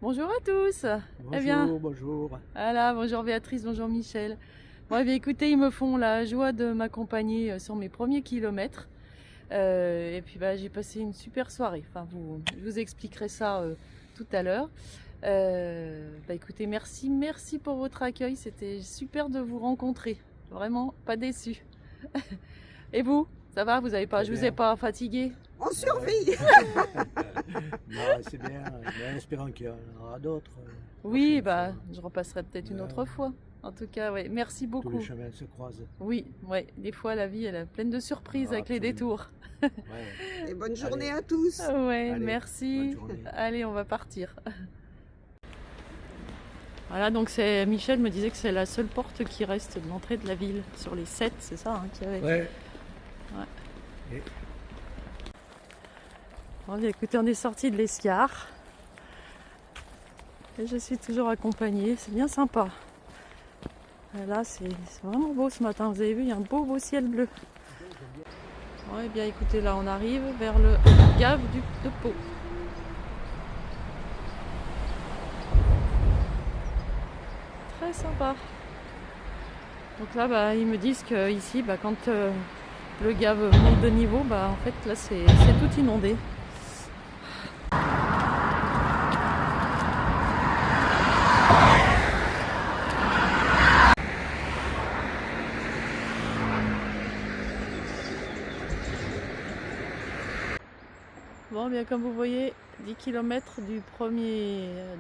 Bonjour à tous. Bonjour, Eh bien, bonjour. voilà, bonjour Béatrice, bonjour Michel. Bon, eh bien, écoutez, ils me font la joie de m'accompagner sur mes premiers kilomètres. Et puis j'ai passé une super soirée. Enfin, je vous expliquerai ça tout à l'heure. Écoutez, merci pour votre accueil. C'était super de vous rencontrer. Vraiment pas déçu. Et vous, ça va? Très Je vous ai bien. pas fatigué? On survit. Non, c'est bien, mais espérons qu'il y en aura d'autres. Oui, Prochaine fois. je repasserai peut-être une autre Ouais, fois. En tout cas, ouais, merci tous les beaucoup. chemins se croisent. Oui, ouais, des fois la vie elle est pleine de surprises Ah, avec les absolument. détours. Ouais. Et bonne journée Allez. à tous. Ouais, Allez, bonne merci. journée. Allez, on va partir. Voilà, donc Michel me disait que c'est la seule porte qui reste de l'entrée de la ville sur les 7, c'est ça qu'il y avait. Ouais. Ouais. Et Bon, bien, écoutez, on est sorti de l'Escar. Et je suis toujours accompagnée, c'est bien sympa. Et là, c'est vraiment beau ce matin, vous avez vu, il y a un beau ciel bleu. Ouais, bien écoutez, là on arrive vers le gave de Pau. Très sympa. Donc là, ils me disent que ici, quand le gave monte de niveau, en fait là c'est tout inondé. Bon, bien comme vous voyez, 10 km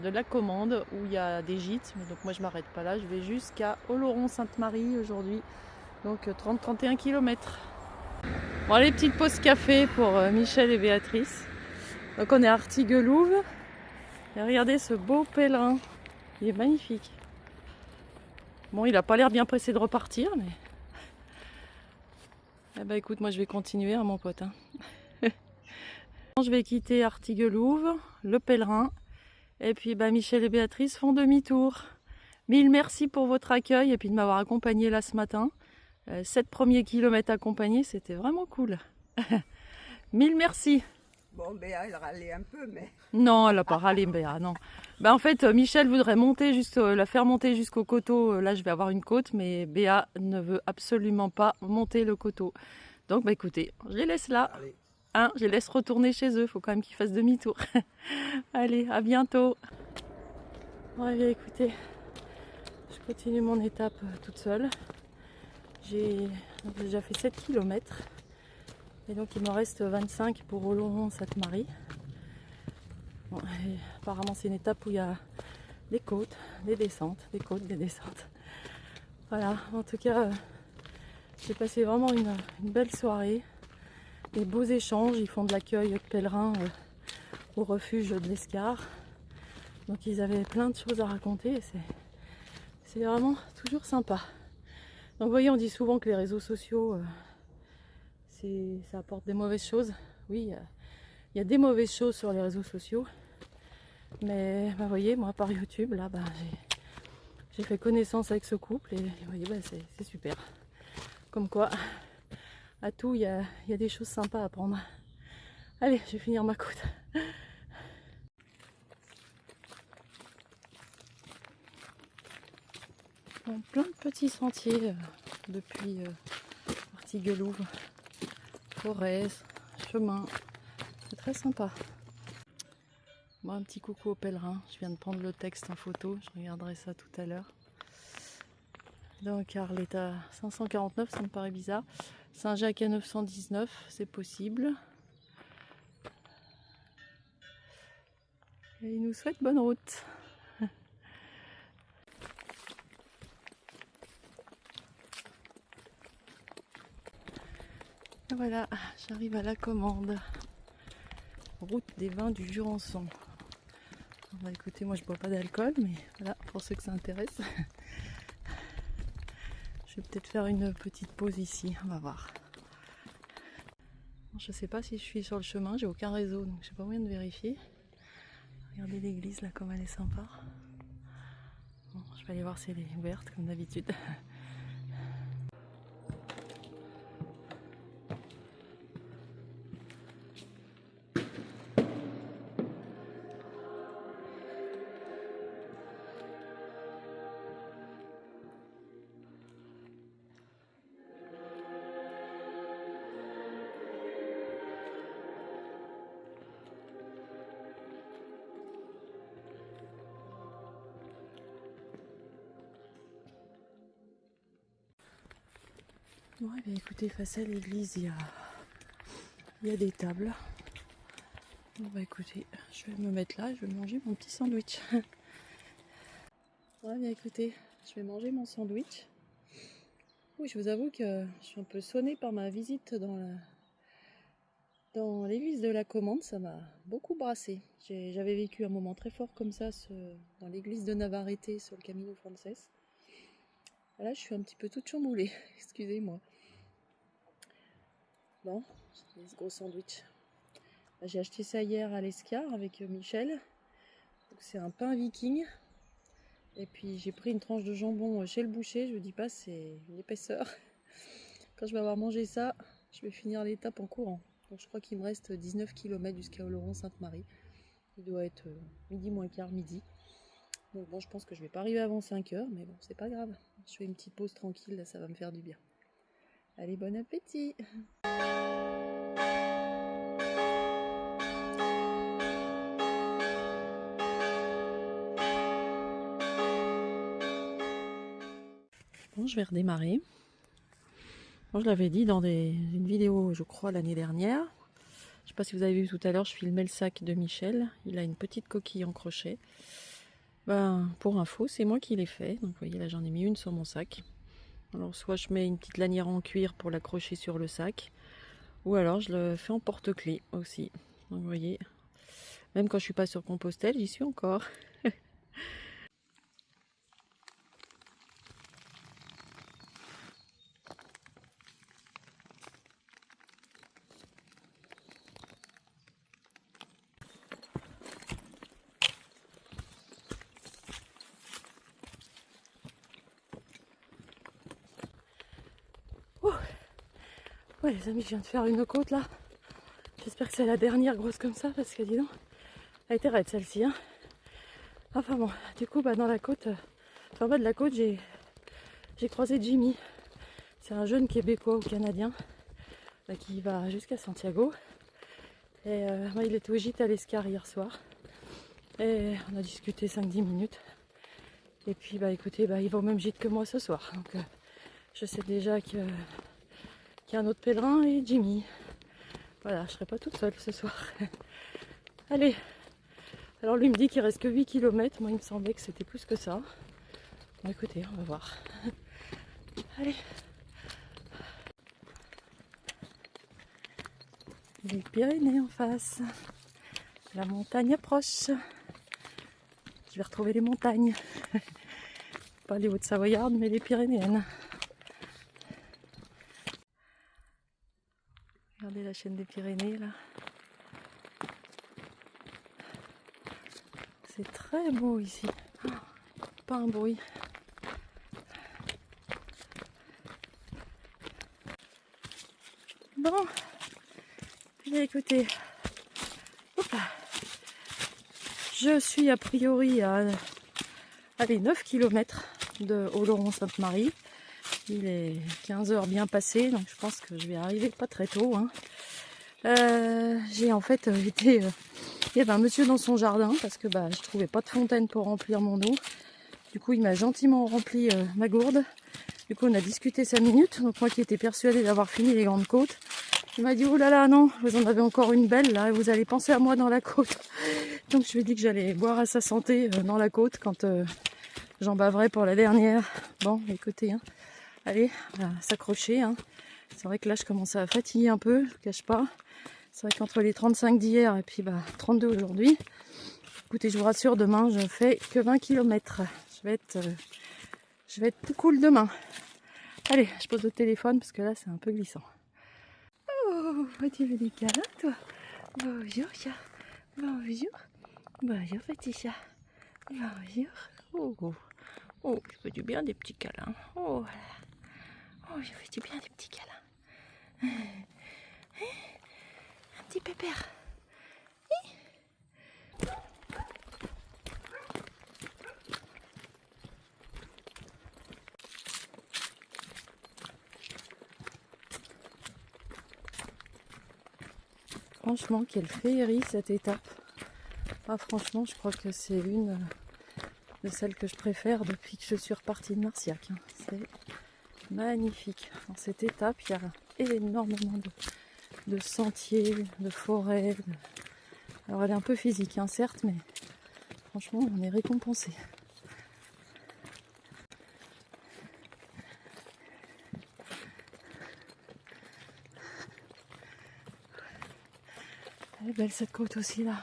de la commande où il y a des gîtes. Mais donc moi je m'arrête pas là, je vais jusqu'à Oloron-Sainte-Marie aujourd'hui. Donc 30-31 km. Bon, les petites pauses café pour Michel et Béatrice. Donc on est à Artiguelouve. Et regardez ce beau pèlerin. Il est magnifique. Bon, il a pas l'air bien pressé de repartir, mais... Eh ben écoute, moi je vais continuer, hein, mon pote. Hein. Je vais quitter Artiguelouve, le pèlerin, et puis Michel et Béatrice font demi-tour. Mille merci pour votre accueil et puis de m'avoir accompagné là ce matin. 7 premiers kilomètres accompagnés, c'était vraiment cool. Mille merci. Bon, Béa, elle râlait un peu, mais... Non, elle n'a pas râlé, Béa, non. En fait, Michel voudrait monter la faire monter jusqu'au coteau. Là, je vais avoir une côte, mais Béa ne veut absolument pas monter le coteau. Donc, écoutez, je les laisse là. allez. Hein, je les laisse retourner chez eux. Il faut quand même qu'ils fassent demi-tour. Allez, à bientôt. Bon, bien, écoutez, je continue mon étape toute seule. J'ai déjà fait 7 km. Et donc, il me reste 25 pour Oloron-Sainte-Marie. Bon, apparemment, c'est une étape où il y a des côtes, des descentes, des côtes, des descentes. Voilà, en tout cas, j'ai passé vraiment une belle soirée. Des beaux échanges, ils font de l'accueil de pèlerins au refuge de l'Escar. Donc ils avaient plein de choses à raconter et c'est vraiment toujours sympa. Donc vous voyez, on dit souvent que les réseaux sociaux, ça apporte des mauvaises choses. Oui, il y a des mauvaises choses sur les réseaux sociaux. Mais vous voyez, moi par YouTube, là, j'ai fait connaissance avec ce couple et vous voyez, c'est super. Comme quoi, à tout, il y a des choses sympas à prendre. Allez, je vais finir ma côte. Bon, plein de petits sentiers depuis Artiguelouve, forêts, chemins. C'est très sympa. Bon, un petit coucou aux pèlerins. Je viens de prendre le texte en photo. Je regarderai ça tout à l'heure. Donc Arles à 549, ça me paraît bizarre. Saint-Jacques à 919, c'est possible. Et il nous souhaite bonne route. Et voilà, j'arrive à la commande. Route des vins du Jurançon. Écoutez, moi je bois pas d'alcool, mais voilà, pour ceux que ça intéresse. Je vais peut-être faire une petite pause ici, on va voir. Je sais pas si je suis sur le chemin, j'ai aucun réseau, donc je sais pas moyen de vérifier. Regardez l'église là comme elle est sympa. Bon, je vais aller voir si elle est ouverte comme d'habitude. Bon, eh bien, écoutez, face à l'église, il y a des tables. Bon, bah écoutez, je vais me mettre là, je vais manger mon petit sandwich. Ouais, bien écoutez, je vais manger mon sandwich. Oui, je vous avoue que je suis un peu sonnée par ma visite dans l'église de la Commande, ça m'a beaucoup brassé. J'avais vécu un moment très fort comme ça dans l'église de Navarrete sur le Camino Frances. Là, je suis un petit peu toute chamboulée, excusez-moi. Bon, j'ai ce gros sandwich. J'ai acheté ça hier à l'Escar avec Michel. C'est un pain viking. Et puis j'ai pris une tranche de jambon chez le boucher. Je vous dis pas, c'est une épaisseur. Quand je vais avoir mangé ça, je vais finir l'étape en courant. Donc je crois qu'il me reste 19 km jusqu'à Oloron-Sainte-Marie. Il doit être midi moins quart, midi. Donc bon, je pense que je vais pas arriver avant 5 h, mais bon, c'est pas grave. Je fais une petite pause tranquille, là, ça va me faire du bien. Allez, bon appétit! Bon, je vais redémarrer. Bon, je l'avais dit dans une vidéo, je crois, l'année dernière. Je sais pas si vous avez vu tout à l'heure, je filmais le sac de Michel. Il a une petite coquille en crochet. Ben, pour info, c'est moi qui l'ai fait. Donc vous voyez, là j'en ai mis une sur mon sac. Alors soit je mets une petite lanière en cuir pour l'accrocher sur le sac, ou alors je le fais en porte-clés aussi. Donc vous voyez, même quand je suis pas sur Compostelle, j'y suis encore. Ouais les amis, je viens de faire une côte là. J'espère que c'est la dernière grosse comme ça, parce que dis donc, elle était raide celle-ci. Hein. Enfin bon, du coup bah, dans la côte, en bas de la côte, j'ai croisé Jimmy. C'est un jeune Québécois ou Canadien qui va jusqu'à Santiago. Et moi, il était au gîte à l'Escar hier soir. Et on a discuté 5-10 minutes. Et puis bah écoutez, bah, il va au même gîte que moi ce soir. Donc je sais déjà qu'il y a un autre pèlerin et Jimmy. Voilà, je serai pas toute seule ce soir. Allez. Alors lui me dit qu'il reste que 8 km. Moi il me semblait que c'était plus que ça. Bon écoutez, on va voir. Allez. Les Pyrénées en face. La montagne approche. Je vais retrouver les montagnes. Pas les Hautes-Savoyardes, mais les Pyrénéennes. Regardez la chaîne des Pyrénées là. C'est très beau ici. Oh, pas un bruit. Bon. Bien écoutez. Hop là. Je suis a priori à 9 km de Oloron-Sainte-Marie. Il est 15 h bien passé, donc je pense que je vais arriver pas très tôt. Hein. J'ai en fait été... il y avait un monsieur dans son jardin parce que bah, je trouvais pas de fontaine pour remplir mon eau. Du coup, il m'a gentiment rempli ma gourde. Du coup, on a discuté 5 minutes. Donc moi qui étais persuadée d'avoir fini les grandes côtes, il m'a dit « Oh là là, non, vous en avez encore une belle là, et vous allez penser à moi dans la côte. » Donc je lui ai dit que j'allais boire à sa santé dans la côte quand j'en baverai pour la dernière. Bon, écoutez, hein. Allez, on va s'accrocher. Hein. C'est vrai que là, je commence à fatiguer un peu, je ne vous cache pas. C'est vrai qu'entre les 35 d'hier et puis 32 aujourd'hui, écoutez, je vous rassure, demain, je fais que 20 km. Je vais être tout cool demain. Allez, je pose le téléphone parce que là, c'est un peu glissant. Oh, tu veux des câlins, toi? Bonjour, chat. Bonjour. Bonjour, petit chat. Bonjour. Oh, oh, je fais du bien des petits câlins. Oh, voilà. Oh, je fais du bien des petits câlins. Un petit pépère. Franchement, quelle féerie cette étape. Ah, franchement, je crois que c'est une de celles que je préfère depuis que je suis repartie de Marciac. Hein. C'est magnifique. Dans cette étape, il y a énormément de sentiers, de forêts. Alors elle est un peu physique, hein, certes, mais franchement, on est récompensé. Elle est belle cette côte aussi là.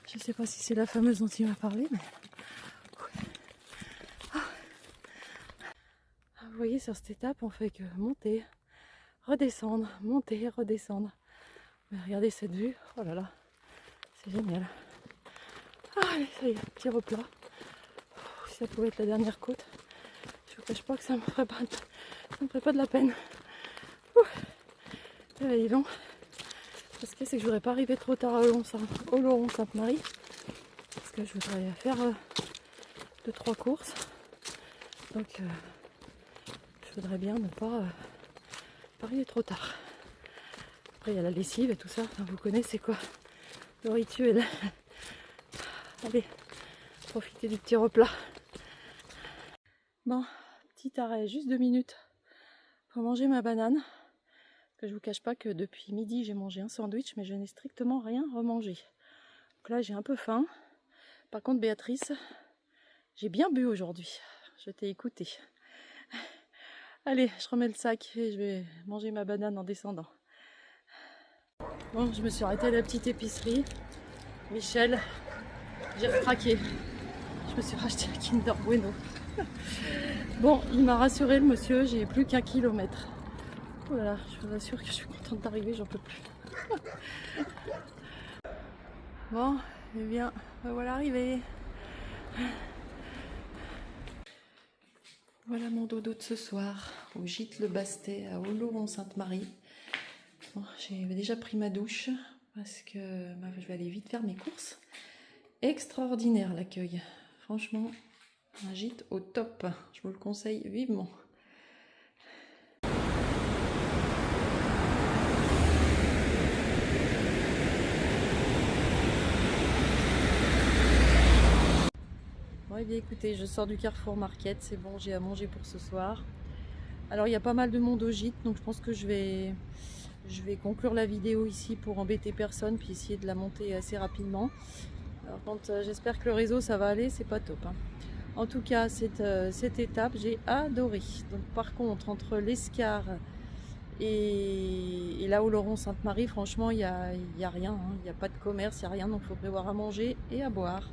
Je sais pas si c'est la fameuse dont il m'a parlé, mais... Vous voyez, sur cette étape, on fait que monter, redescendre, monter, redescendre. Mais regardez cette vue, oh là là, c'est génial. Ah, allez, ça y est, petit replat. Si ça pouvait être la dernière côte, je vous cache pas que ça me ferait pas de la peine. Et dis donc, ce qu'il y a, c'est que je voudrais pas arriver trop tard au Oloron-Sainte-Marie, parce que je voudrais faire 2-3 courses. Donc je voudrais bien ne pas arriver trop tard. Après il y a la lessive et tout ça, enfin, vous connaissez quoi, le rituel. Allez, profitez du petit replat. Bon, petit arrêt, juste 2 minutes pour manger ma banane. Que je vous cache pas que depuis midi j'ai mangé un sandwich, mais je n'ai strictement rien remangé. Donc là j'ai un peu faim. Par contre Béatrice, j'ai bien bu aujourd'hui. Je t'ai écouté. Allez, je remets le sac et je vais manger ma banane en descendant. Bon, je me suis arrêtée à la petite épicerie. Michel, j'ai craqué. Je me suis racheté un Kinder Bueno. Bon, il m'a rassuré le monsieur, j'ai plus qu'1 kilomètre. Oh là là, je vous assure que je suis contente d'arriver, j'en peux plus. Bon, eh bien, voilà arrivé. Voilà mon dodo de ce soir, au gîte Le Bastet à Oloron-Sainte-Marie. Bon, j'ai déjà pris ma douche parce que je vais aller vite faire mes courses. Extraordinaire l'accueil, franchement, un gîte au top, je vous le conseille vivement. Bon, eh bien écoutez, je sors du Carrefour Market, c'est bon, j'ai à manger pour ce soir. Alors il y a pas mal de monde au gîte, donc je pense que je vais conclure la vidéo ici pour embêter personne, puis essayer de la monter assez rapidement. Alors quand j'espère que le réseau ça va aller, c'est pas top, hein. En tout cas, cette étape, j'ai adoré. Donc par contre, entre l'Escar et là Oloron-Sainte-Marie, franchement, il y a rien, hein. Il n'y a pas de commerce, il n'y a rien, donc il faut prévoir à manger et à boire.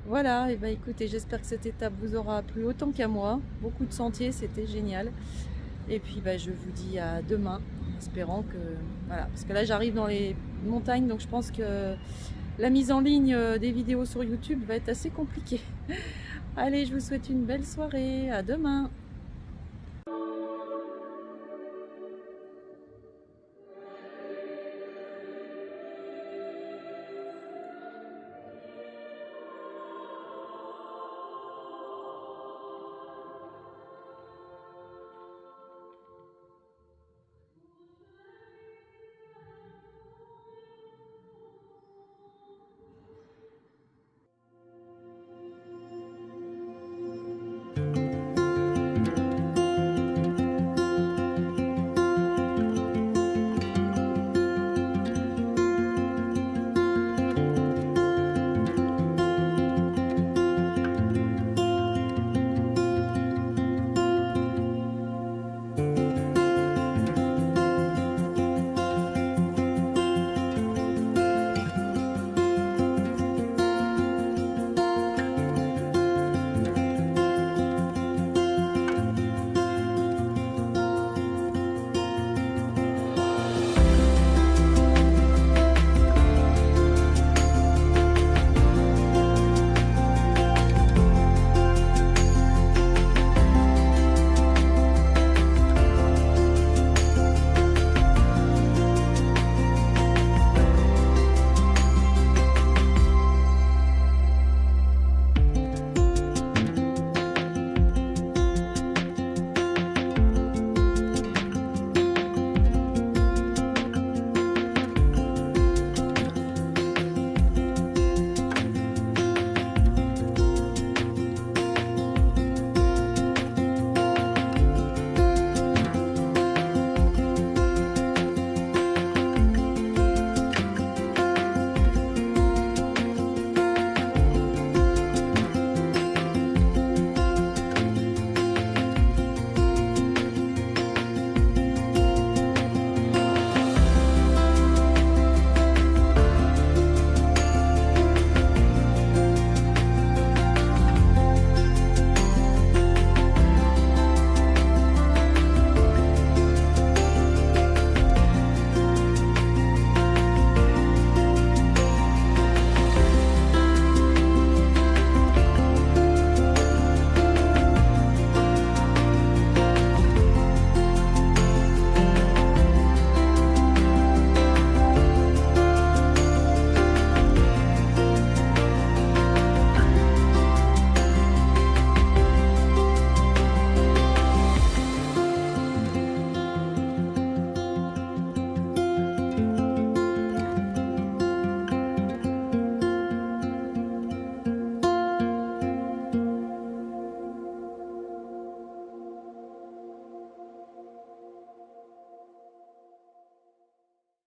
Voilà, et ben écoutez, j'espère que cette étape vous aura plu autant qu'à moi. Beaucoup de sentiers, c'était génial. Et puis je vous dis à demain, en espérant que... Voilà, parce que là j'arrive dans les montagnes, donc je pense que la mise en ligne des vidéos sur YouTube va être assez compliquée. Allez, je vous souhaite une belle soirée, à demain.